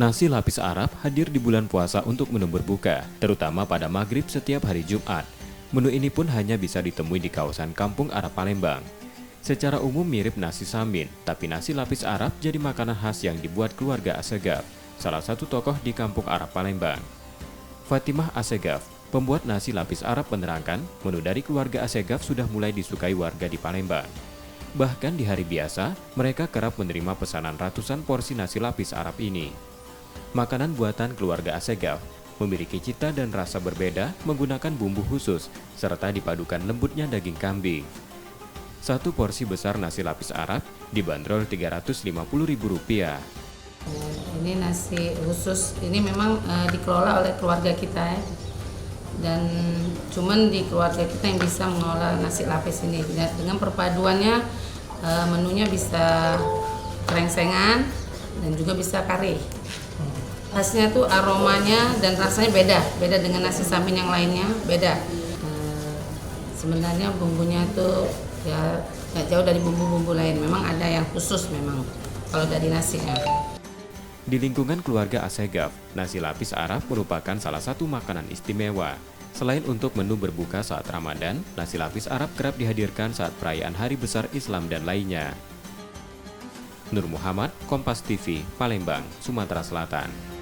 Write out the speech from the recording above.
Nasi lapis Arab hadir di bulan puasa untuk menu berbuka, terutama pada maghrib setiap hari Jumat. Menu ini pun hanya bisa ditemui di kawasan Kampung Arab Palembang. Secara umum mirip nasi samin, tapi nasi lapis Arab jadi makanan khas yang dibuat keluarga Assegaf, salah satu tokoh di Kampung Arab Palembang. Fatimah Assegaf, pembuat nasi lapis Arab, menerangkan menu dari keluarga Assegaf sudah mulai disukai warga di Palembang. Bahkan di hari biasa, mereka kerap menerima pesanan ratusan porsi nasi lapis Arab ini. Makanan buatan keluarga Assegaf memiliki cita dan rasa berbeda menggunakan bumbu khusus serta dipadukan lembutnya daging kambing. Satu porsi besar nasi lapis Arab dibanderol Rp350.000. Ini nasi khusus, ini memang dikelola oleh keluarga kita ya. Dan cuman di keluarga kita yang bisa mengolah nasi lapis ini. Dengan perpaduannya menunya bisa krengsengan dan juga bisa kari. Khasnya tuh aromanya dan rasanya beda dengan nasi samin yang lainnya, beda. Sebenarnya bumbunya tuh ya nggak jauh dari bumbu-bumbu lain. Memang ada yang khusus memang kalau dari nasinya. Di lingkungan keluarga Assegaf, nasi lapis Arab merupakan salah satu makanan istimewa. Selain untuk menu berbuka saat Ramadan, nasi lapis Arab kerap dihadirkan saat perayaan hari besar Islam dan lainnya. Nur Muhammad, Kompas TV, Palembang, Sumatera Selatan.